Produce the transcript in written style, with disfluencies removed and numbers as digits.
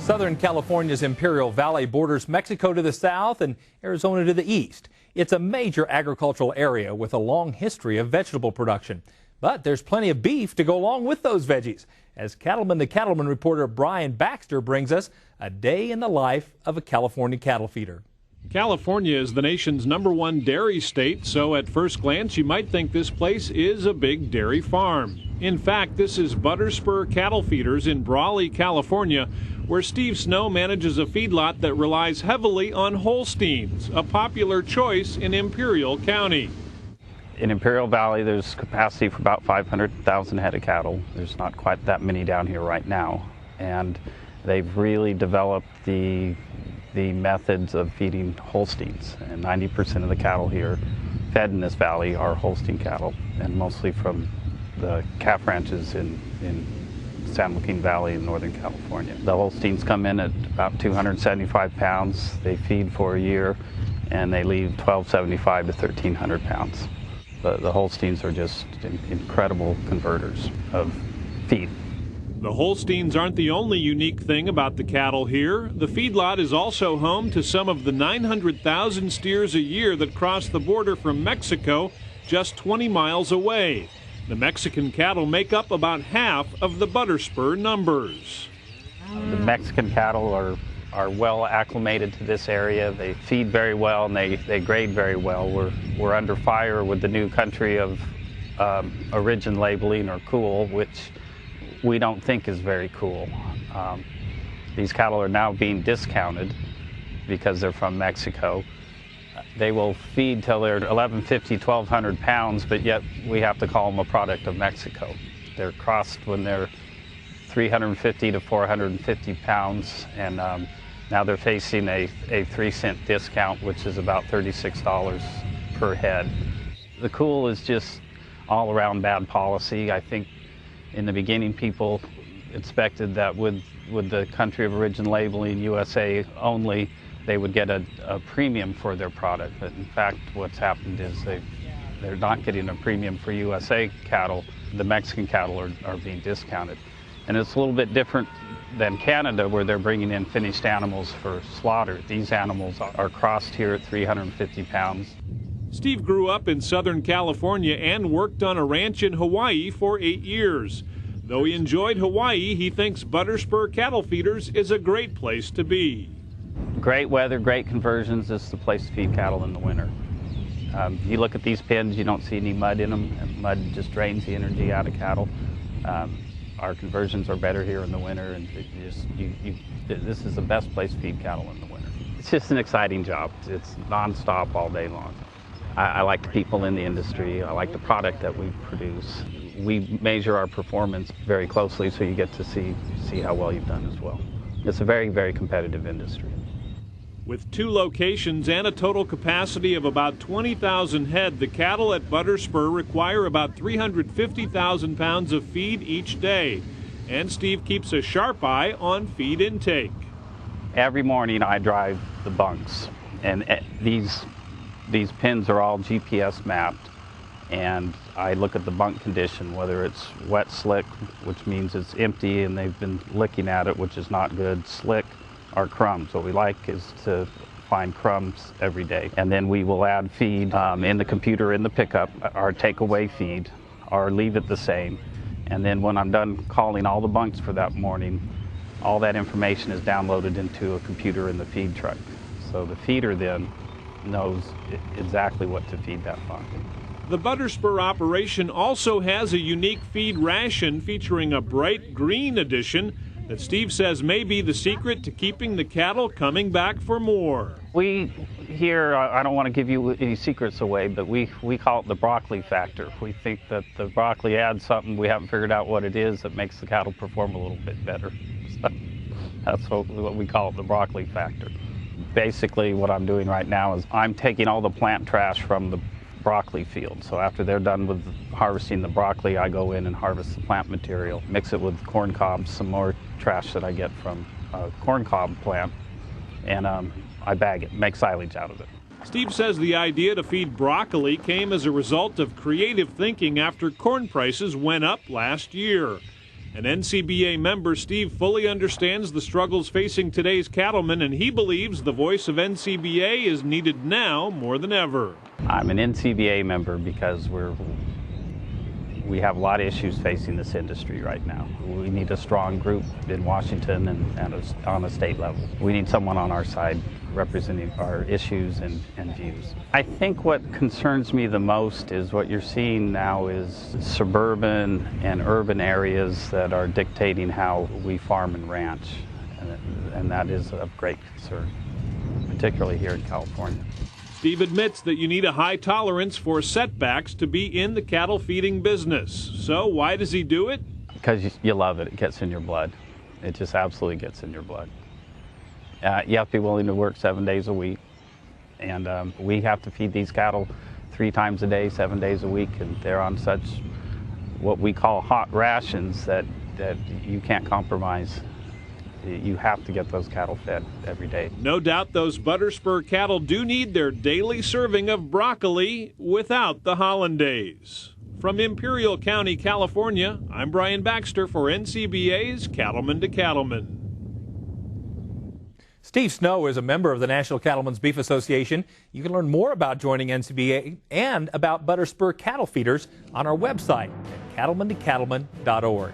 Southern California's Imperial Valley borders Mexico to the south and Arizona to the east. It's a major agricultural area with a long history of vegetable production. But there's plenty of beef to go along with those veggies. As the Cattleman reporter Brian Baxter brings us a day in the life of a California cattle feeder. California is the nation's #1 dairy state, so at first glance you might think this place is a big dairy farm. In fact, this is Butterspur Cattle Feeders in Brawley, California, where Steve Snow manages a feedlot that relies heavily on Holsteins, a popular choice in Imperial County. In Imperial Valley, there's capacity for about 500,000 head of cattle. There's not quite that many down here right now. And they've really developed the methods of feeding Holsteins. And 90% of the cattle here fed in this valley are Holstein cattle, and mostly from the calf ranches in San Joaquin Valley in Northern California. The Holsteins come in at about 275 pounds. They feed for a year, and they leave 1,275 to 1,300 pounds. The Holsteins are just incredible converters of feed. The Holsteins aren't the only unique thing about the cattle here. The feedlot is also home to some of the 900,000 steers a year that cross the border from Mexico just 20 miles away. The Mexican cattle make up about half of the Butterspur numbers. The Mexican cattle are well acclimated to this area. They feed very well and they grade very well. We're under fire with the new country of origin labeling, or cool, which we don't think is very cool. These cattle are now being discounted because they're from Mexico. They will feed till they're 1,150, 1,200 pounds, but yet we have to call them a product of Mexico. They're crossed when they're 350 to 450 pounds, and now they're facing a 3-cent discount, which is about $36 per head. The cool is just all around bad policy. I think in the beginning, people expected that with the country of origin labeling, USA only, they would get a premium for their product. But in fact, what's happened is they're not getting a premium for USA cattle. The Mexican cattle are being discounted. And it's a little bit different than Canada, where they're bringing in finished animals for slaughter. These animals are crossed here at 350 pounds. Steve grew up in Southern California and worked on a ranch in Hawaii for 8 years. Though he enjoyed Hawaii, he thinks Butterspur Cattle Feeders is a great place to be. Great weather, great conversions. This is the place to feed cattle in the winter. You look at these pens, you don't see any mud in them. And mud just drains the energy out of cattle. Our conversions are better here in the winter, and this is the best place to feed cattle in the winter. It's just an exciting job. It's nonstop all day long. I like the people in the industry. I like the product that we produce. We measure our performance very closely, so you get to see how well you've done as well. It's a very, very competitive industry. With 2 locations and a total capacity of about 20,000 head, the cattle at Butterspur require about 350,000 pounds of feed each day. And Steve keeps a sharp eye on feed intake. Every morning I drive the bunks, and these pens are all GPS mapped, and I look at the bunk condition, whether it's wet, slick, which means it's empty and they've been licking at it, which is not good, slick, or crumbs. What we like is to find crumbs every day. And then we will add feed in the computer in the pickup, our takeaway feed, or leave it the same. And then when I'm done calling all the bunks for that morning, all that information is downloaded into a computer in the feed truck. So the feeder then knows exactly what to feed that bunk. The Butterspur operation also has a unique feed ration featuring a bright green addition that Steve says may be the secret to keeping the cattle coming back for more. We here, I don't want to give you any secrets away, but we call it the broccoli factor. We think that the broccoli adds something, we haven't figured out what it is, that makes the cattle perform a little bit better. So that's what we call it, the broccoli factor. Basically what I'm doing right now is I'm taking all the plant trash from the broccoli field. So after they're done with harvesting the broccoli, I go in and harvest the plant material, mix it with corn cobs, some more trash that I get from a corn cob plant, and I bag it, make silage out of it. Steve says the idea to feed broccoli came as a result of creative thinking after corn prices went up last year. An NCBA member, Steve, fully understands the struggles facing today's cattlemen, and he believes the voice of NCBA is needed now more than ever. I'm an NCBA member because we have a lot of issues facing this industry right now. We need a strong group in Washington and on a state level. We need someone on our side representing our issues and views. I think what concerns me the most is what you're seeing now is suburban and urban areas that are dictating how we farm and ranch, and that is of great concern, particularly here in California. Steve admits that you need a high tolerance for setbacks to be in the cattle feeding business. So why does he do it? Because you love it. It gets in your blood. It just absolutely gets in your blood. You have to be willing to work 7 days a week. And we have to feed these cattle 3 times a day, 7 days a week. And they're on such what we call hot rations that you can't compromise. You have to get those cattle fed every day. No doubt those Butterspur cattle do need their daily serving of broccoli without the hollandaise. From Imperial County, California, I'm Brian Baxter for NCBA's Cattleman to Cattleman. Steve Snow is a member of the National Cattlemen's Beef Association. You can learn more about joining NCBA and about Butterspur cattle feeders on our website at cattlemantocattleman.org.